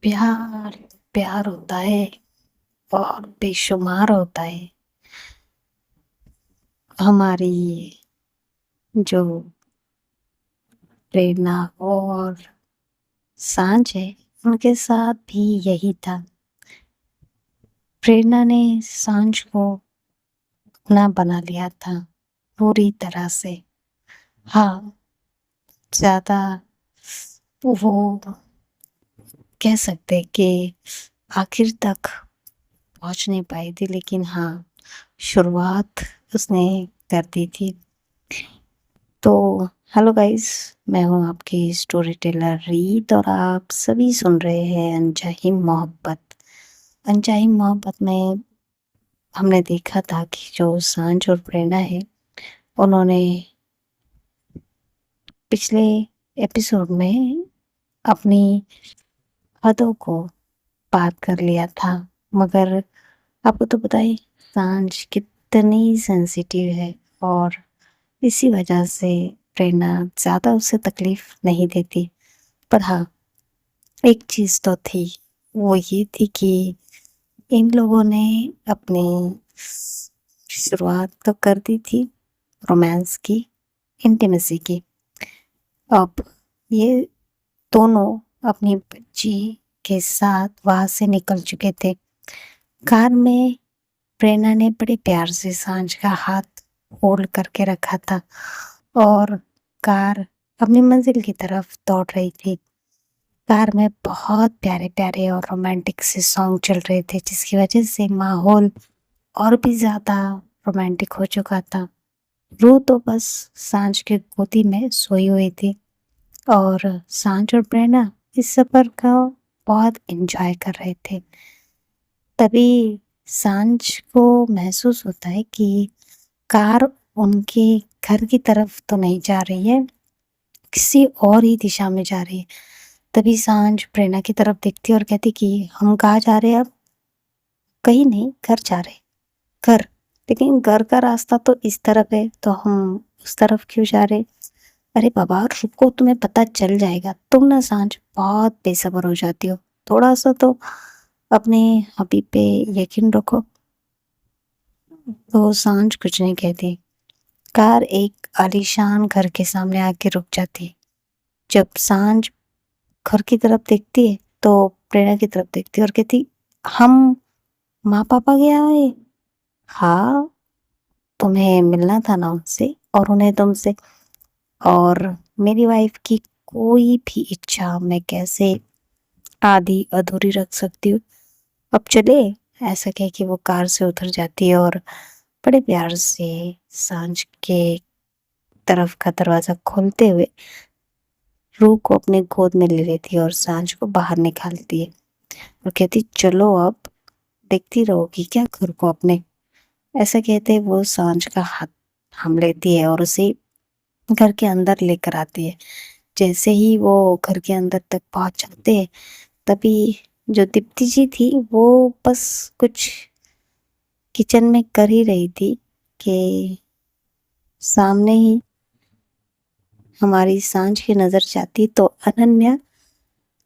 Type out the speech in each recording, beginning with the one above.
प्यार प्यार होता है और बेशुमार होता है। हमारी जो प्रेरणा और सांझ है, उनके साथ भी यही था। प्रेरणा ने सांझ को अपना बना लिया था पूरी तरह से। हाँ, ज़्यादा वो कह सकते कि आखिर तक पहुँच नहीं पाई थी, लेकिन हाँ, शुरुआत उसने कर दी थी। तो हेलो गाइस, मैं हूँ आपकी स्टोरी टेलर रीत और आप सभी सुन रहे हैं अनचाही मोहब्बत। अनचाही मोहब्बत में हमने देखा था कि जो सांझ और प्रेरणा है, उन्होंने पिछले एपिसोड में अपनी हदों को पार कर लिया था। मगर आपको तो पता ही सांझ कितनी सेंसिटिव है, और इसी वजह से प्रेरणा ज़्यादा उसे तकलीफ नहीं देती। पर हाँ, एक चीज़ तो थी, वो ये थी कि इन लोगों ने अपनी शुरुआत तो कर दी थी रोमांस की, इंटीमेसी की। अब ये दोनों अपनी बच्ची के साथ वहाँ से निकल चुके थे। कार में प्रेरणा ने बड़े प्यार से सांझ का हाथ होल्ड करके रखा था और कार अपनी मंजिल की तरफ दौड़ रही थी। कार में बहुत प्यारे-प्यारे और रोमांटिक से सॉन्ग चल रहे थे, जिसकी वजह से माहौल और भी ज़्यादा रोमांटिक हो चुका था। रूह तो बस सांझ की गोदी में सोई हुई थी और सांझ और प्रेरणा इस सफ़र का बहुत एन्जॉय कर रहे थे। तभी सांझ को महसूस होता है कि कार उनके घर की तरफ तो नहीं जा रही है, किसी और ही दिशा में जा रही है। तभी सांझ प्रेरणा की तरफ देखती है और कहती कि हम कहाँ जा रहे हैं अब? कहीं नहीं, घर जा रहे हैं, घर। लेकिन घर का रास्ता तो इस तरफ है, तो हम उस तरफ क्यों जा रहे? अरे बाबा रुको, तुम्हें पता चल जाएगा। तुम ना सांझ बहुत बेसब्र हो जाती हो, थोड़ा-सा तो अपने हबीब पे यकीन रखो। तो सांझ कुछ नहीं कहती। कार एक आलीशान घर के सामने आके रुक जाती है। जब सांझ घर की तरफ देखती है, तो प्रेरणा की तरफ देखती है और कहती, हम माँ-पापा के यहाँ आए? हाँ, तुम्हें मिलना था ना उनसे और उन्हें तुमसे। और मेरी वाइफ की कोई भी इच्छा मैं कैसे आधी अधूरी रख सकती हूँ? अब चले? ऐसा कह के वो कार से उतर जाती है और बड़े प्यार से सांझ के तरफ का दरवाज़ा खोलते हुए रूह को अपने गोद में ले लेती है और सांझ को बाहर निकालती है और कहती, चलो अब देखती रहोगी क्या घर को अपने? ऐसा कहते वो सांझ का हाथ थाम लेती है और उसे घर के अंदर लेकर आती है। जैसे ही वो घर के अंदर तक पहुंच जाते हैं, तभी जो दीप्ति जी थी वो बस कुछ किचन में कर ही रही थी कि सामने ही हमारी सांझ की नज़र जाती तो अनन्या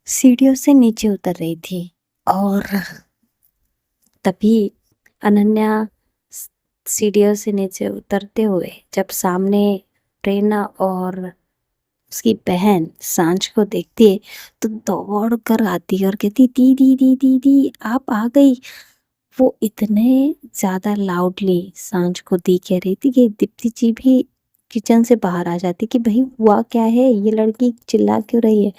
सीढ़ियों से नीचे उतर रही थी। और तभी अनन्या सीढ़ियों से नीचे उतरते हुए जब सामने प्रेरणा और उसकी बहन सांझ को देखती है, तो दौड़ कर आती है और कहती, दीदी दीदी दी आप आ गई। वो इतने ज़्यादा लाउडली सांझ को दी कह रही थी कि दीप्ति जी भी किचन से बाहर आ जाती कि भाई हुआ क्या है, ये लड़की चिल्ला क्यों रही है।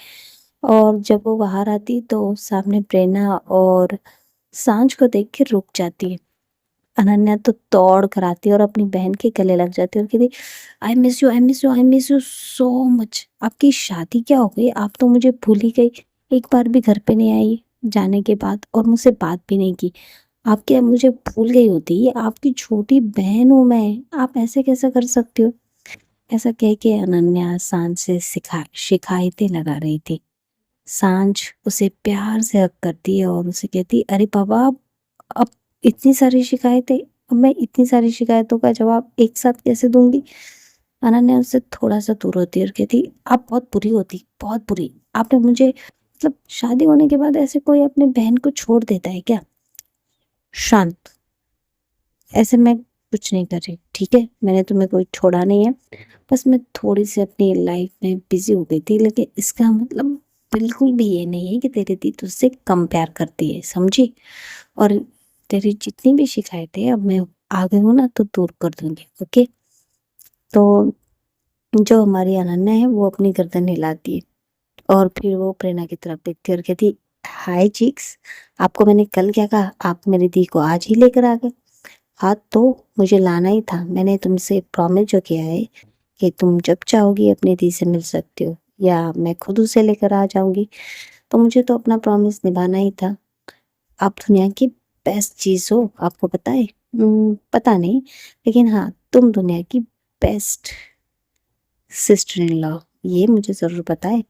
और जब वो बाहर आती तो सामने प्रेरणा और सांझ को देख के रुक जाती है। अनन्या तो दौड़ कर आती है और अपनी बहन के गले लग जाती है और कहती, I miss you, I miss you, I miss you so much. आपकी शादी क्या हो गई? आप तो मुझे भूल ही गई, एक बार भी घर पे नहीं आई जाने के बाद और मुझसे बात भी नहीं की। आप क्या मुझे भूल गई होती? आपकी छोटी बहन हूँ मैं, आप ऐसे कैसे कर सकती हो? ऐसा कह के अनन्या सांझ से शिकायतें लगा रही थी। सांझ उसे प्यार से हक करती है और उसे कहती, अरे बाबा अब इतनी सारी शिकायतें, अब मैं इतनी सारी शिकायतों का जवाब एक साथ कैसे दूंगी? अनन्या उससे थोड़ा सा दूर होती है और कहती, आप बहुत बुरी होती, बहुत बुरी। आपने मुझे मतलब शादी होने के बाद ऐसे कोई अपने बहन को छोड़ देता है क्या? शांत, ऐसे मैं कुछ नहीं कर रही, ठीक है? मैंने तुम्हें कोई छोड़ा नहीं है, बस मैं थोड़ी-सी अपनी लाइफ में बिज़ी हो गई थी, लेकिन इसका मतलब बिल्कुल भी ये नहीं है कि तेरी दी तुझसे कम प्यार करती है, समझी? और तेरी जितनी भी शिकायतें अब मैं आ गई हूँ ना तो दूर कर दूँगी, ओके? तो जो हमारी अनन्या है वो अपनी गर्दन हिलाती है और फिर वो प्रेरणा की तरफ देखती है और कहती, हाय चिक्स, आपको मैंने कल क्या कहा? आप मेरी दी को आज ही लेकर आ गए। हाँ, तो मुझे लाना ही था। मैंने तुमसे प्रॉमिस जो किया है कि तुम जब चाहोगी अपनी दी से मिल सकती हो या मैं खुद उसे लेकर आ जाऊँगी, तो मुझे तो अपना प्रॉमिस निभाना ही था। आप दुनिया की बेस्ट चीज़ हो, आपको पता है? पता नहीं, लेकिन हाँ, तुम दुनिया की बेस्ट सिस्टर इन लॉ, ये मुझे ज़रूर पता है।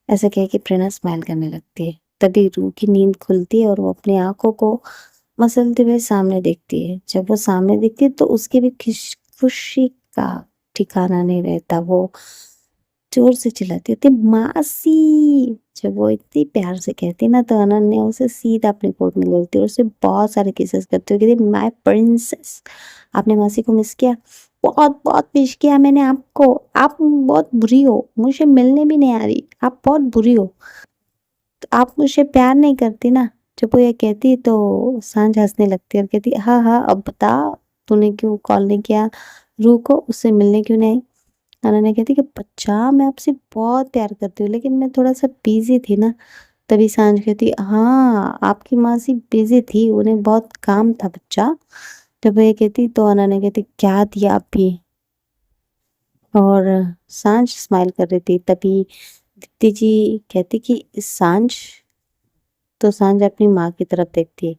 ऐसा कह के प्रेरणा स्माइल करने लगती है। तभी रूह की नींद खुलती है और वो अपनी आँखों को मसलते हुए सामने देखती है। जब वो सामने दिखती है तो उसकी भी खुशी का ठिकाना नहीं रहता। वो ज़ोर से चिल्लाती होती है, मासी! जब वो इतनी प्यार से कहती है ना तो अनन्या उसे सीधा अपनी गोद में ले लेती है और उसे बहुत सारे किसेस करती है, कहती है, माय प्रिंसेस! आपने मासी को मिस किया? बहुत-बहुत मिस किया मैंने आपको। आप बहुत बुरी हो, मुझे मिलने भी नहीं आ रही। आप बहुत बुरी हो। तो आप मुझसे प्यार नहीं करती ना? जब वो ये कहती है तो सांझ हँसने लगती है और कहती है, हाँ, हाँ, अब बता, तूने क्यों कॉल नहीं किया रूह को? उससे मिलने क्यों नहीं आई? अनन्या कहती है कि बच्चा, मैं आपसे बहुत प्यार करती हूँ लेकिन मैं थोड़ा-सा बिज़ी थी ना। तभी सांझ कहती है, हाँ, आपकी मासी बिज़ी थी, उन्हें बहुत काम था बच्चा। जब वो ये कहती तो अनन्या कहती, क्या दिया आप भी? और सांझ स्माइल कर रही थी। तभी दीप्ति जी कहती कि सांझ, तो सांझ अपनी माँ की तरफ देखती है।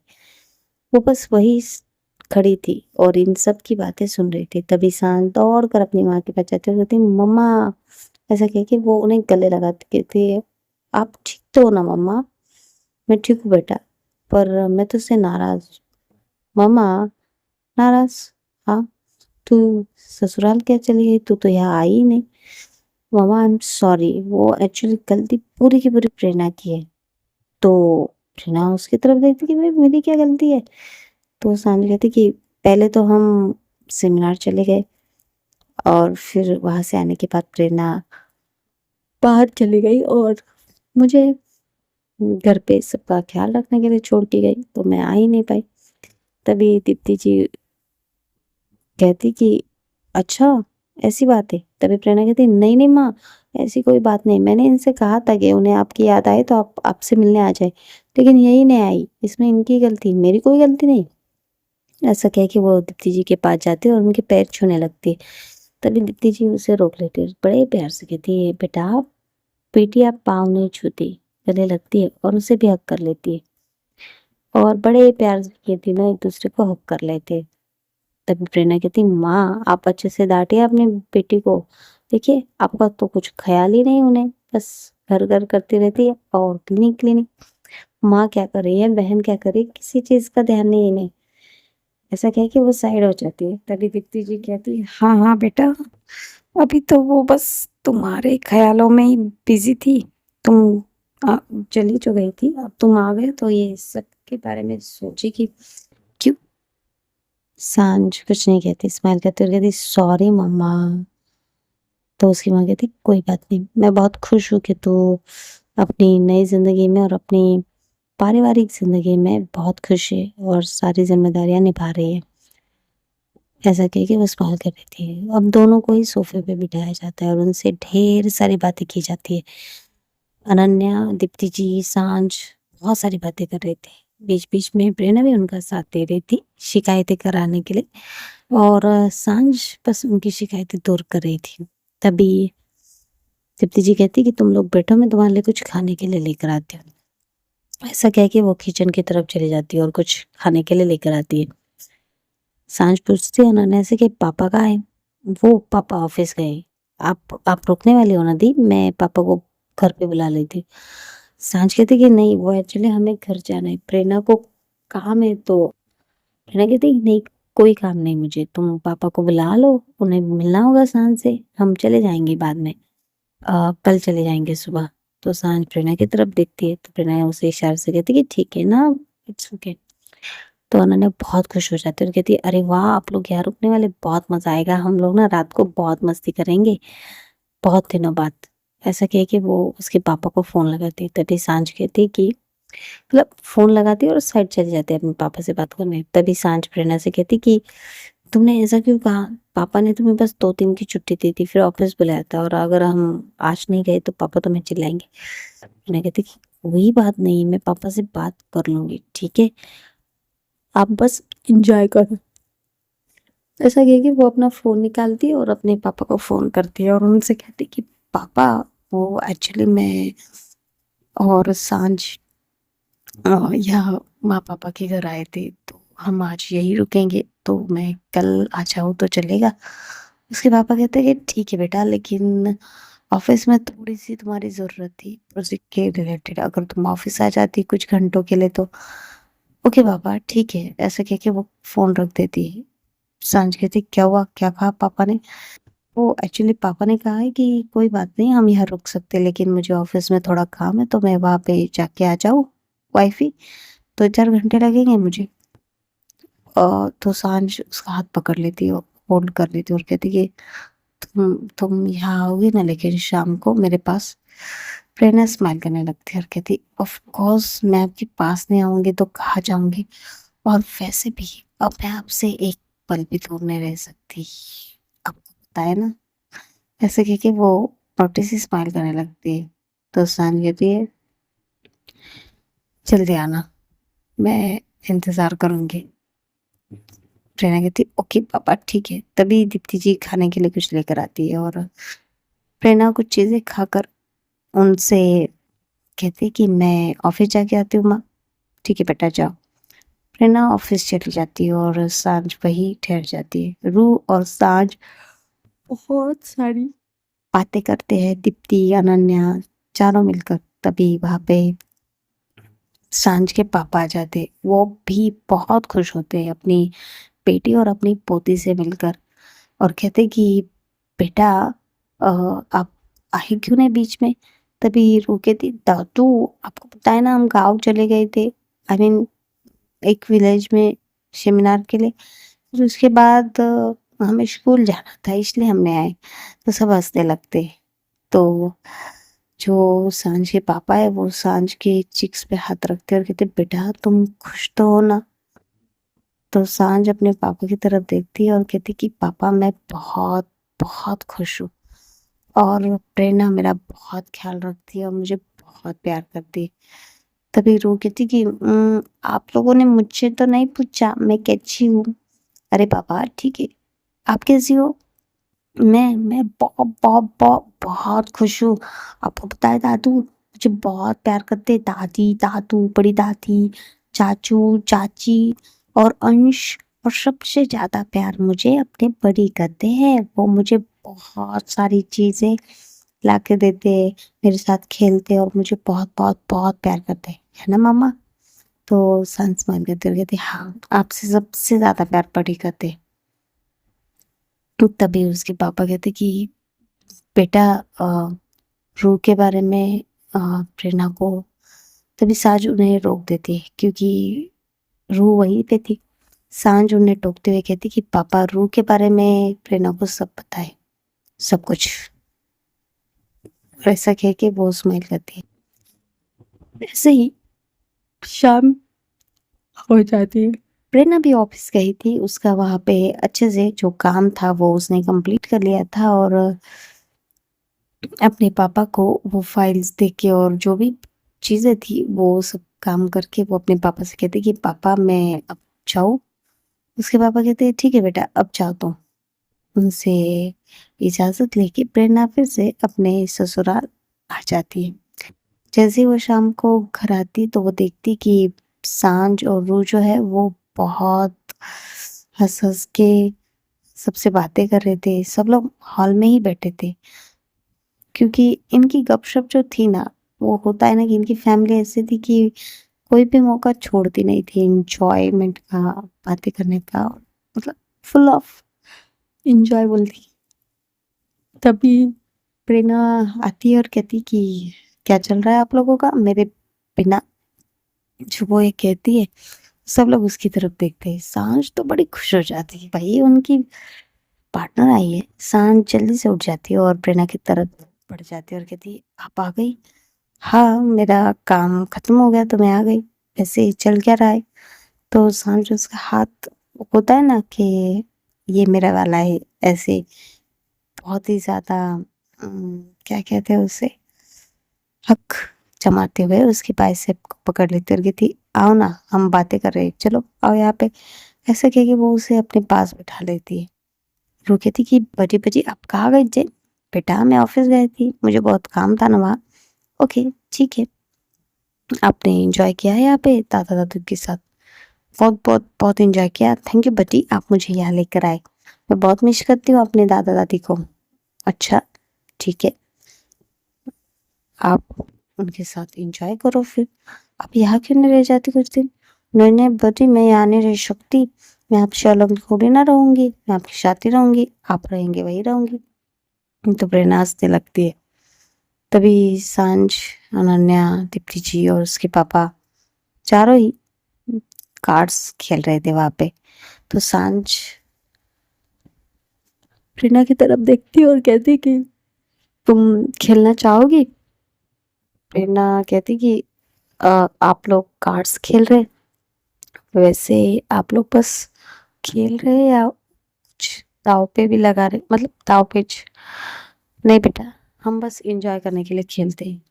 वो बस वही खड़ी थी और इन सब की बातें सुन रही थी। तभी सांझ दौड़ कर अपनी माँ के पास जाती है और कहती, मम्मा! ऐसा कह के वो उन्हें गले लगाती कहती है, आप ठीक तो हो ना मम्मा? मैं ठीक हूँ बेटा, पर मैं तुझसे नाराज हूँ। मम्मा! नाराज? हाँ, तू ससुराल क्या चली गई? तू तो यहाँ आई ही नहीं। मम्मा, आई एम सॉरी, वो एक्चुअली गलती पूरी की पूरी प्रेरणा की है। तो प्रेरणा उसकी तरफ देखती कि भाई मेरी क्या गलती है? तो सांझ कहती कि पहले तो हम सेमिनार चले गए और फिर वहाँ से आने के बाद प्रेरणा बाहर चली गई और मुझे घर पे सबका ख्याल रखने के लिए छोड़ के गई, तो मैं आ ही नहीं पाई। तभी दीप्ति जी कहती कि अच्छा, ऐसी बात है? तभी प्रेरणा कहती, नहीं नहीं माँ, ऐसी कोई बात नहीं। मैंने इनसे कहा था कि उन्हें आपकी याद आए तो आप आपसे मिलने आ जाए, लेकिन यही नहीं आई। इसमें इनकी गलती, मेरी कोई गलती नहीं। ऐसा कह के वो दीप्ति जी के पास जाती है और उनके पैर छूने लगती है। तभी दीप्ति जी उसे रोक लेती है, बड़े प्यार से कहती है, बेटा बेटी आप पाँव नहीं छूती, गले लगती है और उसे भी हक कर लेती है और बड़े प्यार से ये तीनों एक दूसरे को हक कर लेते हैं। तभी प्रेरणा कहती, माँ आप अच्छे से डांटिए अपनी बेटी को। देखिए आपका तो कुछ ख्याल ही नहीं उन्हें, बस घर घर करती रहती है और क्लिनिक क्लिनिक। माँ क्या कर रही है, बहन क्या कर रही है, किसी चीज का ध्यान नहीं इन्हें। ऐसा कह के वो साइड हो जाती है। तभी दीप्ति जी कहती है, हाँ हाँ बेटा, अभी तो वो बस तुम्हारे ख्यालों में ही बिजी थी। तुम आ, चली जो गई थी, अब तुम आ गए तो ये सब के बारे में सोची कि क्यों। सांझ कुछ नहीं कहती, स्माइल करती और कहती, सॉरी मम्मा। तो उसकी माँ कहती, कोई बात नहीं, मैं बहुत खुश हूँ कि तू अपनी नई जिंदगी में और अपनी पारिवारिक जिंदगी में बहुत खुश है और सारी जिम्मेदारियां निभा रही है। ऐसा कह के वो स्माइल कर रही थी। अब दोनों को ही सोफे पे बिठाया जाता है और उनसे ढेर सारी बातें की जाती है। अनन्या, दीप्ति जी, सांझ बहुत सारी बातें कर रहे थे। बीच-बीच में प्रेरणा भी उनका साथ दे रही थी, शिकायतें कराने के लिए और सांझ बस उनकी शिकायतें दूर कर रही थी। तभी दीप्ति जी कहती कि तुम लोग बैठो, मैं तुम्हारे लिए कुछ खाने के लिए लेकर आती हूँ। ऐसा कह के वो किचन की तरफ चली जाती है और कुछ खाने के लिए लेकर आती है। सांझ पूछती है अनन्या से कि पापा कहाँ है? वो पापा ऑफिस गए। आप रुकने वाली हो ना दी? मैं पापा को घर पे बुला लेती। सांझ कहती कि नहीं, वो एक्चुअली हमें घर जाना है, प्रेरणा को काम है। तो प्रेरणा कहती नहीं, कोई काम नहीं मुझे, तुम पापा को बुला लो, उन्हें मिलना होगा सांझ से, हम चले जाएंगे बाद में, कल चले जाएंगे सुबह। तो सांझ प्रेरणा की तरफ देखती है, तो प्रेरणा उसे इशारे से कहती है कि ठीक है ना, इट्स ओके। तो अनन्या बहुत खुश हो जाती है और कहती है, अरे वाह! आप लोग यहाँ रुकने वाले, बहुत मज़ा आएगा। हम लोग ना रात को बहुत मस्ती करेंगे, बहुत दिनों बाद। ऐसा कह के वो उसके पापा को फ़ोन लगाती है। तभी सांझ कहती है कि मतलब फ़ोन लगाती है और साइड चली जाती है अपने पापा से बात करने। तभी सांझ प्रेरणा से कहती कि तुमने ऐसा क्यों कहा? पापा ने तुम्हें बस 2 दिन की छुट्टी दी थी, फिर ऑफ़िस बुलाया था और अगर हम आज नहीं गए तो पापा तुम्हें चिल्लाएँगे। प्रेरणा कहती कि कोई बात नहीं, मैं पापा से बात कर लूँगी, ठीक है? आप बस एन्जॉय करो। ऐसा कह के वो अपना फ़ोन निकालती है और अपने पापा को फ़ोन करती है और उनसे कहती है कि पापा, वो एक्चुअली मैं और सांझ यहाँ माँ-पापा के घर आए थे, तो हम आज यहीं रुकेंगे, तो मैं कल आ जाऊँ तो चलेगा? उसके पापा कहते हैं कि ठीक है बेटा, लेकिन ऑफ़िस में थोड़ी-सी तुम्हारी ज़रूरत थी प्रोजेक्ट के रिलेटेड, अगर तुम ऑफ़िस आ जाती कुछ घंटों के लिए तो ओके पापा, ठीक है। ऐसा कह के वो फ़ोन रख देती है। सांझ कहती क्या हुआ? क्या कहा पापा ने? वो एक्चुअली पापा ने कहा है कि कोई बात नहीं, हम यहाँ रुक सकते हैं, लेकिन मुझे ऑफ़िस में थोड़ा काम है, तो मैं वहाँ पे जाके आ जाऊँ वाईफ़ी? 2-4 घंटे लगेंगे मुझे। तो सांझ उसका हाथ पकड़ लेती है और होल्ड कर लेती है और कहती है कि तुम यहाँ आओगी ना, लेकिन शाम को मेरे पास? प्रेरणा स्माइल करने लगती है और कहती ऑफ कोर्स मैं आपके पास नहीं आऊँगी तो कहाँ जाऊँगी? और वैसे भी अब मैं आपसे एक पल भी दूर नहीं रह सकती। आपको पता है ना? ऐसे कह के वो मोटी सी स्माइल करने लगती है। तो सांझ कहती है, जल्दी आना, मैं इंतज़ार करूँगी। प्रेरणा कहती ओके पापा ठीक है। तभी दीप्ति जी खाने के लिए कुछ लेकर आती है और प्रेरणा कुछ चीज़ें खाकर उनसे कहती कि मैं ऑफ़िस जाके आती हूँ माँ। ठीक है बेटा जाओ। प्रेरणा ऑफ़िस चली जाती है और सांझ वहीं ठहर जाती है। रूह और सांझ बहुत सारी बातें करते हैं, दीप्ति, अनन्या चारों मिलकर। तभी वहाँ पे सांझ के पापा आ जाते हैं। वो भी बहुत खुश होते हैं अपनी बेटी और अपनी पोती से मिलकर और कहते कि बेटा आप आए क्यों नहीं बीच में? तभी रूह कहती दादू, आपको पता है ना हम गाँव चले गए थे, आई मीन एक विलेज में सेमिनार के लिए। फिर उसके बाद हमें स्कूल जाना था इसलिए हमने आए। तो सब हँसने लगते हैं। तो जो सांझ के पापा है वो सांझ के चिक्स पे हाथ रखते हैं और कहते बेटा तुम खुश तो हो ना? तो सांझ अपने पापा की तरफ देखती है और कहती कि पापा मैं बहुत बहुत खुश हूँ और प्रेरणा मेरा बहुत ख्याल रखती है और मुझे बहुत प्यार करती है। तभी रूह कहती कि आप लोगों ने मुझसे तो नहीं पूछा मैं कैसी हूँ? अरे पापा ठीक है, आप कैसी हो? मैं बहुत खुश हूँ। आपको पता है दादू मुझे बहुत प्यार करते हैं, दादी, दादू, बड़ी दादी, चाचू, चाची और अंश, और सबसे ज़्यादा प्यार मुझे अपने बड़ी करते हैं। वो मुझे बहुत सारी चीज़ें ला के देते हैं, मेरे साथ खेलते हैं और मुझे बहुत प्यार करते हैं। है ना मम्मा? तो सन स्माइल करते हुए कहती हाँ, आपसे सबसे ज़्यादा प्यार बड़ी करते हैं। तो तभी उसके पापा कहते कि बेटा रूह के बारे में प्रेरणा को, तभी साँझ उन्हें रोक देती है क्योंकि रूह वहीं पे थी। साँझ उन्हें टोकते हुए कहती कि पापा रूह के बारे में प्रेरणा को सब पता है, सब कुछ। और ऐसा कह के वो स्माइल करती है। ऐसे ही शाम हो जाती है। प्रेरणा भी ऑफिस गई थी, उसका वहाँ पे अच्छे से जो काम था वो उसने कंप्लीट कर लिया था और अपने पापा को वो फाइल्स देके और जो भी चीज़ें थी वो सब काम करके वो अपने पापा से कहती कि पापा मैं अब जाऊँ? उसके पापा कहते ठीक है बेटा अब जाओ तुम। उनसे इजाज़त लेके प्रेरणा फिर से अपने ससुराल आ जाती है। जैसे ही वो शाम को घर आती तो वो देखती कि सांझ और रूह जो है वो बहुत हँस-हँस के सबसे बातें कर रहे थे। सब लोग हॉल में ही बैठे थे। क्योंकि इनकी गपशप जो थी ना, वो होता है ना कि इनकी फैमिली ऐसी थी कि कोई भी मौका छोड़ती नहीं थी एन्जॉयमेंट का, बातें करने का, मतलब फुल ऑफ एन्जॉयबल थी। तभी प्रेरणा आती है और कहती कि क्या चल रहा है आप लोगों का? मेरे बिना जो वो ये कहती है, सब लोग उसकी तरफ देखते हैं। सांझ तो बड़ी खुश हो जाती है, भाई उनकी पार्टनर आई है। सांझ जल्दी से उठ जाती है और प्रेरणा की तरफ बढ़ जाती है और कहती है, आप आ गई? हाँ, मेरा काम खत्म हो गया तो मैं आ गई। ऐसे चल क्या रहा है? तो सांझ उसका हाथ होता है ना कि ये मेरा वाला है, ऐसे बहुत ही ज़्यादा क्या कहते हैं उसे, हक जमाते हुए उसकी बाइसेप को पकड़ लेती और कहती, आओ ना, हम बातें कर रहे हैं, चलो आओ यहाँ पे। ऐसा कह के वो उसे अपने पास बिठा लेती है। वो कहती कि बड़ी बड़ी आप कहाँ गई जे? बेटा मैं ऑफिस गई थी, मुझे बहुत काम था ना वहाँ। ओके, ठीक है। आपने एंजॉय किया है यहाँ पे दादा दादी के साथ? बहुत बहुत बहुत एंजॉय किया, थैंक यू बटी, आप मुझे यहाँ लेकर आए। मैं बहुत मिस करती हूँ अपने दादा दादी को। अच्छा, ठीक है, आप उनके साथ एंजॉय करो फिर। आप यहाँ क्यों नहीं रह जाती कुछ दिन? नहीं नहीं बटी, मैं यहाँ नहीं रह सकती। मैं आपसे अलग थोड़ी ना रहूंगी, मैं आपके साथ ही रहूंगी, आप रहेंगे वही रहूंगी। तो प्रेरणा हंसने लगती है। तभी सांझ, अनन्या, दीप्ति जी और उसके पापा चारों ही कार्ड्स खेल रहे थे वहां पे। तो सांझ प्रेरणा की तरफ देखती और कहती कि तुम खेलना चाहोगी? प्रेरणा कहती कि आप लोग कार्ड्स खेल रहे, वैसे आप लोग बस खेल रहे या कुछ दाव पे भी लगा रहे, मतलब दाव पेच? नहीं बेटा, हम बस एंजॉय करने के लिए खेलते हैं।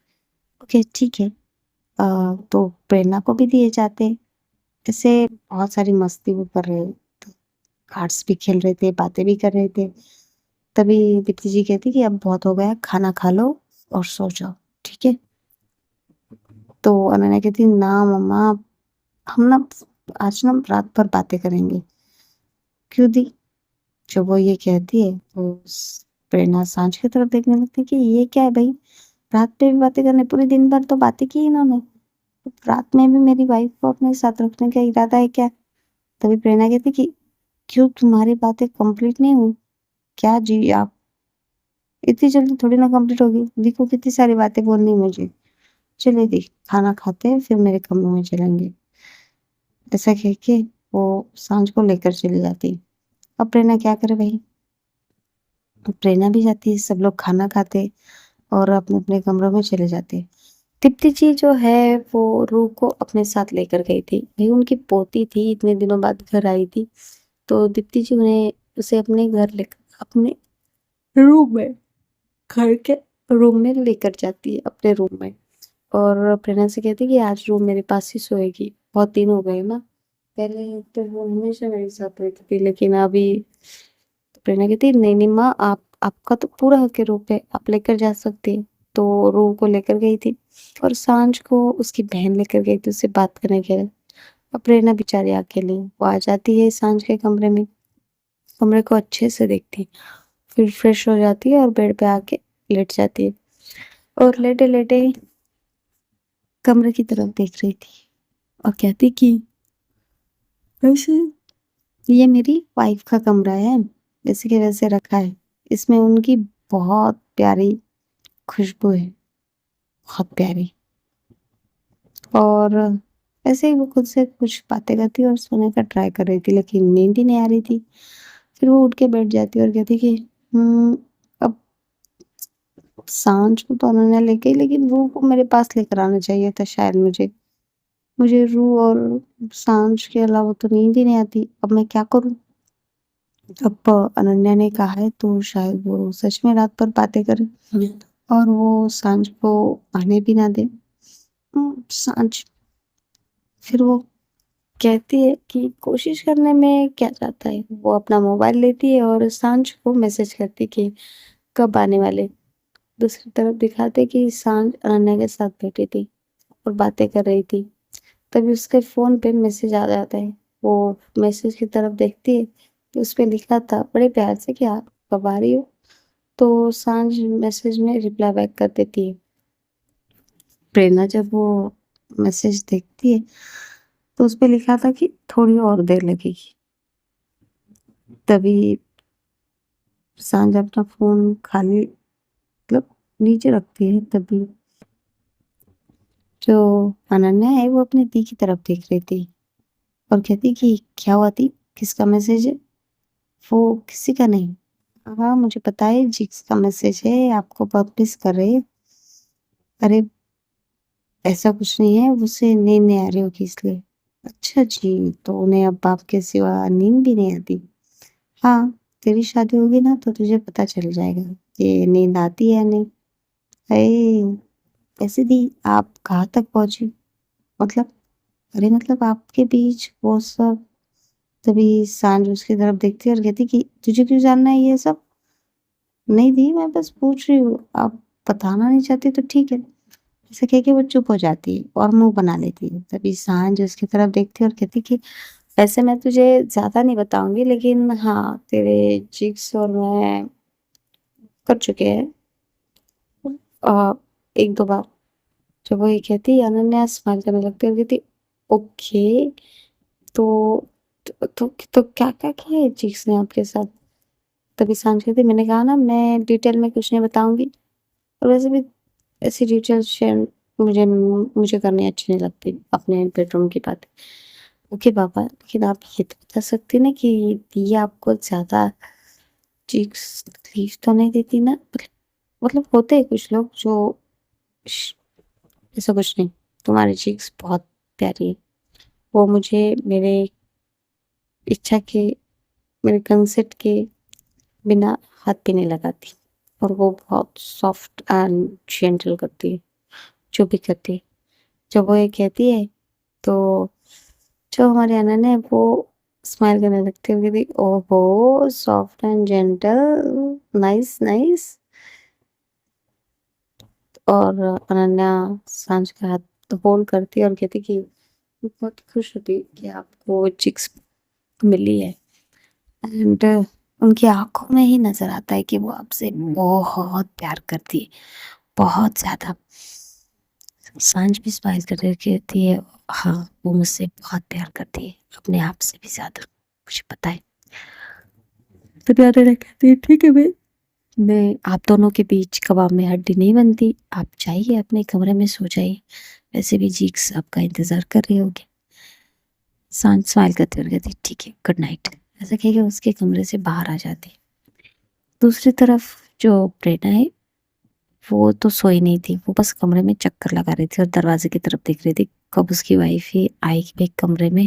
ओके ठीक है। तो प्रेरणा को भी दिए जाते हैं। ऐसे बहुत सारी मस्ती भी कर रहे, कार्ड्स भी खेल रहे थे, बातें भी कर रहे थे। तभी दीप्ति जी कहती कि अब बहुत हो गया, खाना खा लो और सो जाओ, ठीक है? तो अनन्या कहती, ना मम्मा, हम ना आज ना रात भर बातें करेंगे। क्यों दी? जब वो ये कहती है तो प्रेरणा सांझ की तरफ देखने लगती है कि ये क्या है भाई, रात में भी बातें करने, पूरे दिन भर तो बातें की इन्होंने, रात में भी मेरी वाइफ को अपने साथ रखने का इरादा है क्या? तभी प्रेरणा कहती कि क्यों, तुम्हारी बातें कंप्लीट नहीं हुई क्या जी? आप इतनी जल्दी थोड़ी ना कंप्लीट होगी, देखो कितनी सारी बातें बोलनी है मुझे। चलिए दी, खाना खाते हैं फिर मेरे कमरे में चलेंगे। ऐसा कह के वो सांझ को लेकर चली जाती। अब प्रेरणा क्या करे भाई? अब प्रेरणा भी जाती है, सब लोग खाना खाते और अपने अपने कमरों में चले जाते। दीप्ति जी जो है वो रूह को अपने साथ लेकर गई थी, भाई उनकी पोती थी, इतने दिनों बाद घर आई थी। तो दीप्ति जी उन्हें उसे अपने घर लेकर अपने रूम में, घर के रूम में लेकर जाती है, अपने रूम में। और प्रेरणा से कहती है कि आज रूम मेरे पास ही सोएगी, बहुत दिन हो गए ना। पहले तो वो हमेशा मेरे साथ रहती थी, लेकिन अभी तो प्रेरणा कहती है, नहीं नहीं माँ, आप आपका तो पूरा हक है रूम पे, आप लेकर जा सकती हैं। तो रूम को लेकर गई थी और सांझ को उसकी बहन लेकर गई थी उससे बात करने के लिए। अब प्रेरणा बेचारी अकेली, वो आ जाती है सांझ के कमरे में, कमरे को अच्छे से देखती है, फिर फ्रेश हो जाती है और बेड पे आके लेट जाती है। और लेटे लेटे कमरे की तरफ देख रही थी और कहती कि वैसे ये मेरी वाइफ का कमरा है, जैसे कि वैसे रखा है, इसमें उनकी बहुत प्यारी खुशबू है, बहुत प्यारी। और ऐसे ही वो खुद से कुछ बातें करती और सोने का ट्राई कर रही थी, लेकिन नींद ही नहीं आ रही थी। फिर वो उठ के बैठ जाती और कहती कि अब सांझ को तो उन्होंने लेके, लेकिन रूह को मेरे पास लेकर आना चाहिए था शायद मुझे। मुझे रूह और सांझ के अलावा तो नींद ही नहीं आती, अब मैं क्या करूं? अब अनन्या ने कहा है तो शायद वो सच में रात भर बातें करे और वो सांझ को आने भी ना दे। सांझ फिर वो कहती है कि कोशिश करने में क्या जाता है, वो अपना मोबाइल लेती है और सांझ को मैसेज करती कि कब आने वाले। दूसरी तरफ दिखाते कि सांझ अनन्या के साथ बैठी थी और बातें कर रही थी। तभी उसके फोन पे मैसेज आ जाता है। वो मैसेज की तरफ देखती है तो उस पे लिखा था बड़े प्यार से कि आप कब आ रही हो। तो सांझ मैसेज में रिप्लाई बैक कर देती है। प्रेरणा जब वो मैसेज देखती है तो उस पे लिखा था कि थोड़ी और देर लगेगी। तभी सांझ अपना फोन खाली, मतलब नीचे रखती है। तभी जो अनन्या है वो अपनी दी की तरफ देख रही थी और कहती कि क्या हुआ दी, किसका मैसेज है? वो किसी का नहीं। हाँ मुझे पता है जिक्स का मैसेज है, आपको बहुत मिस कर रहे हैं। अरे ऐसा कुछ नहीं है, उसे नींद नहीं आ रही होगी इसलिए। अच्छा जी, तो उन्हें अब बाप के सिवा नींद भी नहीं आती? हाँ, तेरी शादी होगी ना तो तुझे पता चल जाएगा कि नींद आती है या नहीं। अरे ऐसे दी, आप कहाँ तक पहुंची? मतलब अरे मतलब आपके बीच वो सब। तभी सांझ उसकी तरफ देखती और कहती कि तुझे क्यों जानना है ये सब? नहीं दी, मैं बस पूछ रही हूँ, आप बताना नहीं चाहती तो ठीक है। ऐसा कह के वो चुप हो जाती है और मुंह बना लेती है। तभी सांझ उसकी तरफ देखती है और कहती कि वैसे मैं तुझे ज्यादा नहीं बताऊंगी, लेकिन हाँ तेरे जिग्स और मैं कर चुके हैं आ, एक दो बार। जब वो ये कहती अनन्या स्माइल करने लगती है और कहती ओके, तो तो क्या क्या किया है जिग्स ने आपके साथ? तभी सांझ कहती मैंने कहा ना मैं डिटेल में कुछ नहीं बताऊंगी, और वैसे भी ऐसी डिटेल शेयर मुझे मुझे करनी अच्छी नहीं लगती, अपने बेडरूम की बात। ओके पापा, लेकिन आप ये तो बता सकती ना कि ये आपको ज्यादा चीक्स तकलीफ तो नहीं देती ना? मतलब होते हैं कुछ लोग जो श- ऐसा कुछ नहीं। तुम्हारी चीक्स बहुत प्यारी है। वो मुझे मेरे इच्छा के, मेरे कंसेंट के बिना हाथ भी नहीं लगाती, और वो बहुत सॉफ्ट एंड जेंटल करती है जो भी करती है। जब वो ये कहती है तो जो हमारी अनन्या है वो स्माइल करने लगती है, कहती ओहो soft and gentle, nice nice. और अनन्या सांझ का हाथ होल्ड करती है और कहती कि वो बहुत खुश होती कि आपको चिक्स मिली है। एंड उनकी आंखों में ही नजर आता है कि वो आपसे बहुत प्यार करती है, बहुत ज्यादा। सांझ भी स्माइल कर रही कहती है हाँ वो मुझसे बहुत प्यार करती है, अपने आप से भी ज्यादा, मुझे पता है। तो प्यारे ने कहती है ठीक है भाई, मैं आप दोनों के बीच कबाब में हड्डी नहीं बनती, आप जाइए अपने कमरे में सो जाइए, वैसे भी जीक्स आपका इंतजार कर रही होगी। सांझ स्माइल करते हुए कहती ठीक है गुड नाइट, ऐसा कह के उसके कमरे से बाहर आ जाती। दूसरी तरफ जो प्रेरणा है वो तो सोई नहीं थी, वो बस कमरे में चक्कर लगा रही थी और दरवाजे की तरफ देख रही थी कब उसकी वाइफ ही आएगी कमरे में।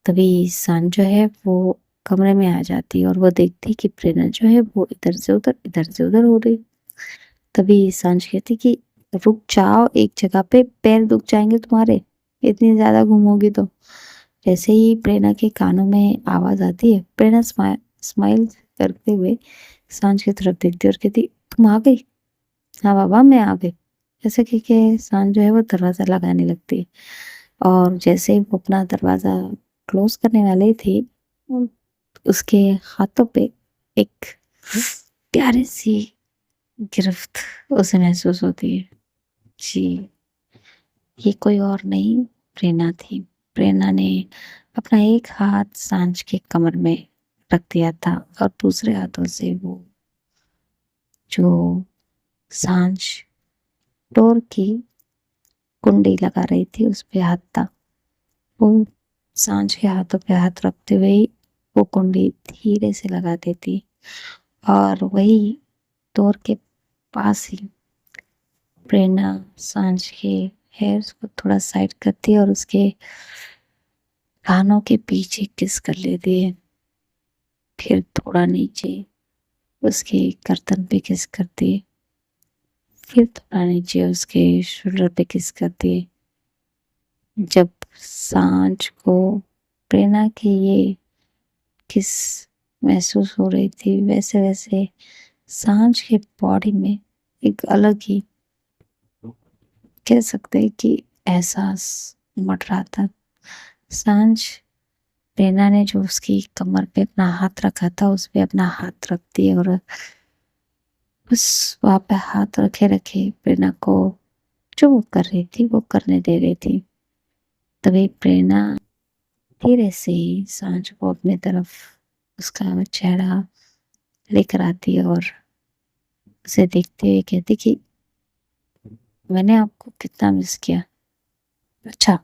तभी सन जो है वो कमरे में आ जाती और वो देखती कि प्रेरणा जो है वो इधर से उधर हो रही। तभी सांझ कहती कि रुक जाओ एक जगह पे, पैर दुख जाएंगे तुम्हारे, इतनी ज्यादा घूमोगी तो। जैसे ही प्रेरणा के कानों में आवाज आती है, प्रेरणा स्माइल करते हुए सांझ की तरफ देखती और कहती तुम आ गई? हाँ बाबा मैं आ गई। ऐसे कह के सांझ जो है वो दरवाजा लगाने लगती है, और जैसे ही वो अपना दरवाजा क्लोज करने वाली थी, उम, उसके हाथों पे एक प्यारी सी गिरफ्त उसे महसूस होती है। जी, ये कोई और नहीं, प्रेरणा थी। प्रेरणा ने अपना एक हाथ सांझ के कमर में रख दिया था और दूसरे हाथों से वो जो सांझ डोर की कुंडी लगा रही थी उस पे हाथ था। वो सांझ के हाथों पे हाथ रखते हुए ही वो कुंडी धीरे से लगा देती, और वही डोर के पास ही प्रेरणा सांझ के हेयर्स को थोड़ा साइड करती है और उसके कानों के पीछे किस कर लेती है। फिर थोड़ा नीचे उसके गर्दन पे किस करती है, फिर थोड़ा नीचे उसके शोल्डर पे किस करती है। जब सांझ को प्रेरणा की ये किस महसूस हो रही थी, वैसे वैसे सांझ के बॉडी में एक अलग ही, कह सकते हैं कि एहसास मट रहा था। सांझ प्रेरणा ने जो उसकी कमर पे अपना हाथ रखा था उस पे अपना हाथ रख दिए और बस वहां पे हाथ रखे रखे प्रेरणा को जो वो कर रही थी वो करने दे रही थी। तभी प्रेरणा धीरे से ही सांझ को अपनी तरफ उसका चेहरा लेकर आती है और उसे देखते हुए कहती कि मैंने आपको कितना मिस किया। अच्छा,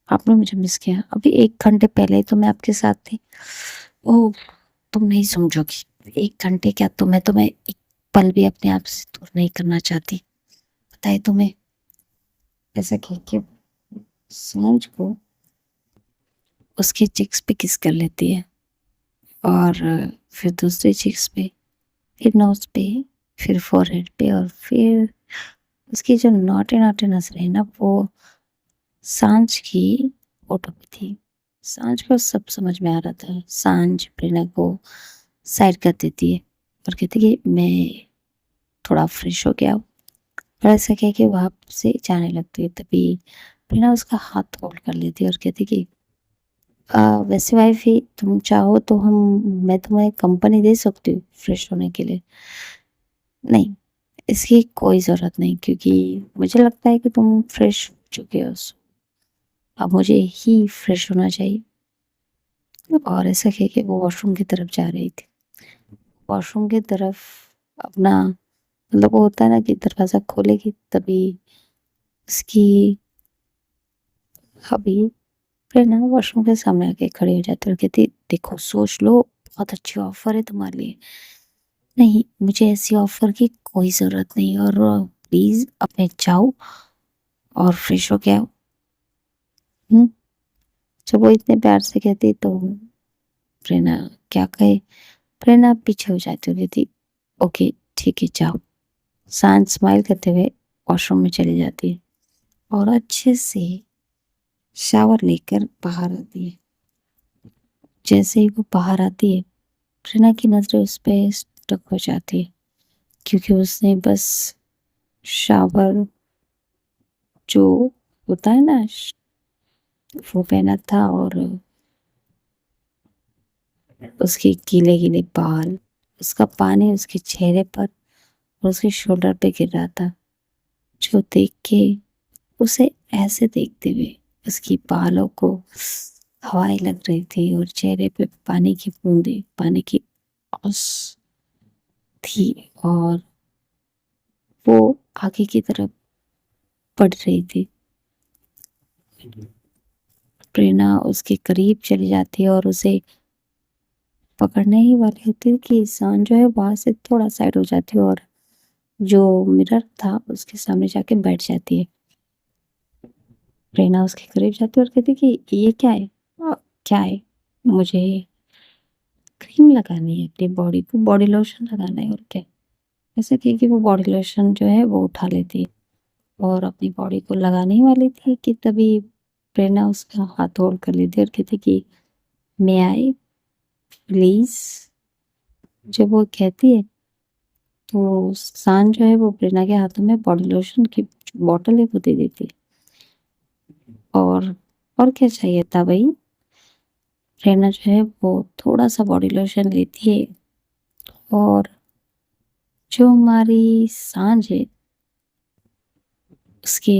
आपने मुझे मिस किया। अभी 1 घंटे पहले तो मैं आपके साथ थी। ओह! तुम नहीं समझोगी। 1 घंटे क्या, मैं तुम्हें एक पल भी अपने आप से दूर नहीं करना चाहती। पता है तुम्हें? ऐसा कह के सांझ को उसकी चिक्स पे किस कर लेती है और फिर दूसरी चिक्स पे, फिर नोज़ पे, फिर फ़ॉरहेड पे और फिर उसकी जो नॉटी-नॉटी नज़रें हैं ना, वो सांझ की फ़ोटो पे थी। सांझ को सब समझ में आ रहा था। सांझ प्रेरणा को साइड कर देती है और कहती है कि मैं थोड़ा फ्रेश हो के आऊँ, और ऐसा कह के वहाँ से जाने लगती है। तभी प्रेरणा उसका हाथ होल्ड कर लेती है और कहती कि वैसे वाइफ़ी, तुम चाहो तो हम मैं तुम्हें कंपनी दे सकती हूँ फ्रेश होने के लिए। नहीं, इसकी कोई ज़रूरत नहीं, क्योंकि मुझे लगता है कि तुम फ्रेश हो चुके हो, सो अब मुझे ही फ्रेश होना चाहिए। और ऐसा कह के वो वॉशरूम की तरफ जा रही थी। वॉशरूम की तरफ अपना, मतलब वो होता है ना कि दरवाज़ा खोलेगी तभी उसकी हबी प्रेरणा वॉशरूम के सामने आके खड़ी हो जाती है और कहती, देखो सोच लो, बहुत अच्छी ऑफ़र है तुम्हारे लिए। नहीं, मुझे ऐसी ऑफ़र की कोई ज़रूरत नहीं, और प्लीज़ अब मैं जाओ और फ्रेश हो के आओ। हुँ? जब वो इतने प्यार से कहती तो प्रेरणा क्या कहे? प्रेरणा पीछे हो जाती और कहती, ओके ठीक है जाओ। शांत स्माइल करते हुए वॉशरूम में चली जाती है और अच्छे से शावर लेकर बाहर आती है। जैसे ही वो बाहर आती है, प्रेरणा की नज़रें उस पे स्टक हो जाती है, क्योंकि उसने बस शावर जो होता है ना वो पहना था, और उसके गीले-गीले बाल, उसका पानी उसके चेहरे पर और उसके शोल्डर पे गिर रहा था, जो देख के उसे ऐसे देखते हुए उसकी बालों को हवाएं लग रही थी और चेहरे पे पानी की बूंदें, पानी की ओस थी, और वो आगे की तरफ बढ़ रही थी। प्रेरणा उसके करीब चली जाती है और उसे पकड़ने ही वाली होती है कि इंसान जो है वहां से थोड़ा साइड हो जाती है और जो मिरर था उसके सामने जाके बैठ जाती है। प्रेरणा उसके करीब जाती है और कहती है कि ये क्या है? क्या है? मुझे क्रीम लगानी है अपनी बॉडी को, बॉडी लोशन लगाना है, और क्या। ऐसे कह के वो बॉडी लोशन जो है वो उठा लेती है और अपनी बॉडी को लगाने ही वाली थी कि तभी प्रेरणा उसका हाथ होल्ड कर लेती है और कहती कि मे आई प्लीज। जब वो कहती है तो शान जो है वो प्रेरणा के हाथों में बॉडी लोशन की बॉटल है वो दे देती है। और क्या चाहिए था भाई? प्रेरणा जो है वो थोड़ा सा बॉडी लोशन लेती है और जो हमारी सांझ है उसके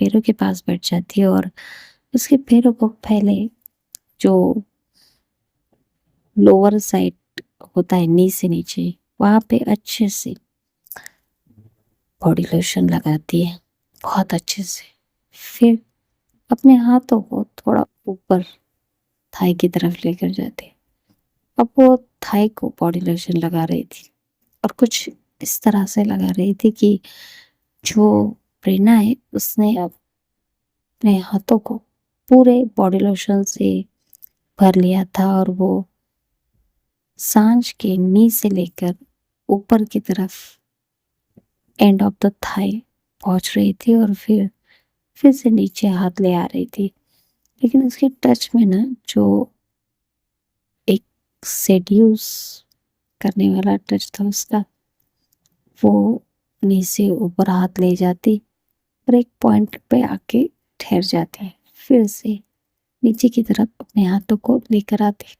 पैरों के पास बैठ जाती है और उसके पैरों को पहले जो लोअर साइड होता है नी से नीचे, वहां पे अच्छे से बॉडी लोशन लगाती है, बहुत अच्छे से। फिर अपने हाथों को थोड़ा ऊपर थाई की तरफ लेकर जाती है। अब वो थाई को बॉडी लोशन लगा रही थी और कुछ इस तरह से लगा रही थी कि जो प्रेरणा है उसने अपने हाथों को पूरे बॉडी लोशन से भर लिया था और वो सांझ के नी से लेकर ऊपर की तरफ एंड ऑफ द थाई पहुंच रही थी और फिर से नीचे हाथ ले आ रही थी। लेकिन उसके टच में ना जो एक सेड्यूस करने वाला टच था उसका, वो नी से ऊपर हाथ ले जाती और एक पॉइंट पे आके ठहर जाती, फिर से नीचे की तरफ अपने हाथों को लेकर आती।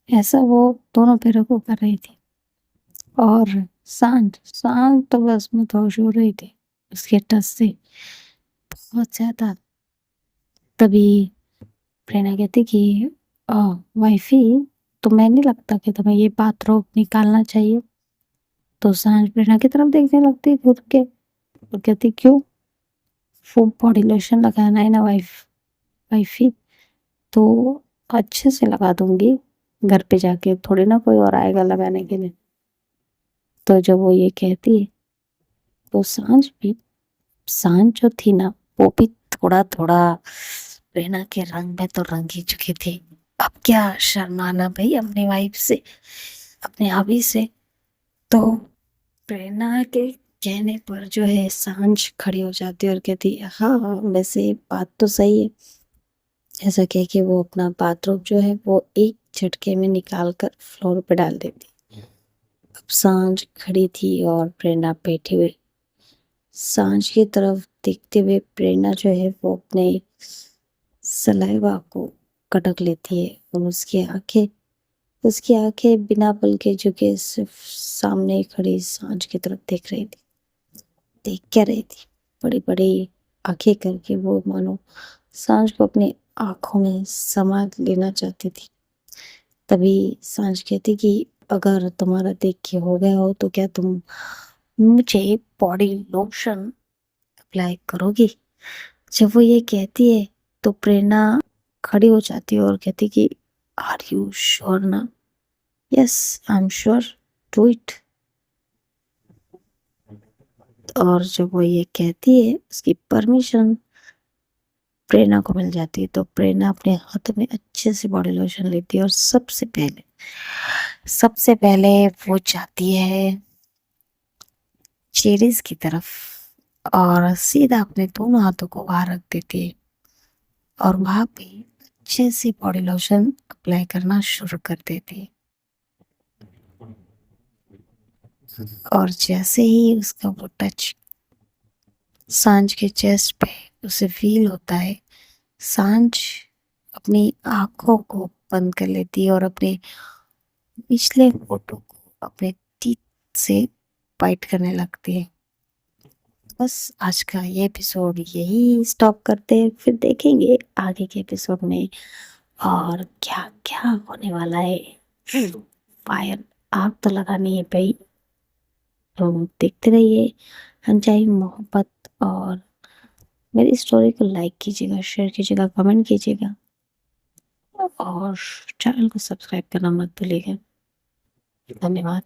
ऐसा वो दोनों पैरों को कर रही थी और शांत शांत तो बस मदहोश हो रही थी उसके टच से बहुत ज्यादा। तभी प्रेरणा कहती कि "आ, वाइफी, तुम्हें नहीं लगता कि तुम्हें ये बाथरोब निकालना चाहिए?" तो सांझ प्रेरणा की तरफ देखने लगती घूर के और कहती, क्यों? वो बॉडी लोशन लगाना है ना वाइफी, तो अच्छे से लगा दूँगी, घर पे जाके थोड़ी ना कोई और आएगा लगाने के लिए। तो जब वो ये कहती है, तो साँझ जो थी ना, वो भी थोड़ा-थोड़ा प्रेरणा के रंग में तो रंग ही चुकी थी। अब क्या शर्माना भई अपनी वाइफ से, अपने हबी से। तो प्रेरणा के कहने पर जो है साँझ खड़ी हो जाती है और कहती है, हाँ, हाँ, वैसे बात तो सही है। ऐसा कह के वो अपना बाथरोब जो है वो एक झटके में निकाल कर फ्लोर पे डाल देती। अब साँझ खड़ी थी और प्रेरणा बैठी हुई। साँझ की तरफ देखते हुए प्रेरणा जो है वो अपने सलाइवा को कटक लेती है और उसकी आंखें बिना पल के झुके सिर्फ सामने खड़ी साँझ की तरफ देख रही थी। देख क्या रही थी? बड़ी-बड़ी आंखें करके वो मानो साँझ को अपनी आँखों में समा लेना चाहती थी। तभी साँझ कहती कि अगर तुम्हारा देख के हो गया हो तो क्या तुम मुझे बॉडी लोशन अप्लाई करोगी? जब वो ये कहती है तो प्रेरणा खड़ी हो जाती है और कहती कि आर यू श्योर ना? Yes, I am sure, do it. और जब वो ये कहती है उसकी परमिशन प्रेरणा को मिल जाती है, तो प्रेरणा अपने हाथों में अच्छे से बॉडी लोशन लेती है और सबसे पहले वो जाती है चेरीज की तरफ और सीधा अपने दोनों हाथों को बाहर रख देती है और वहां पे अच्छे से बॉडी लोशन अप्लाई करना शुरू कर देती है। और जैसे ही उसका वो टच सांझ के चेस्ट पे उसे फील होता है, सांझ अपनी आंखों को बंद कर लेती है और अपने पिछले होठों को अपने टीथ से बाइट करने लगती है। बस आज का ये एपिसोड यही स्टॉप करते हैं, फिर देखेंगे आगे के एपिसोड में और क्या क्या होने वाला है। फायर आग तो लगानी है भाई। तो देखते रहिए अनचाही मोहब्बत और मेरी स्टोरी को लाइक कीजिएगा, शेयर कीजिएगा, कमेंट कीजिएगा और चैनल को सब्सक्राइब करना मत भूलिएगा। धन्यवाद।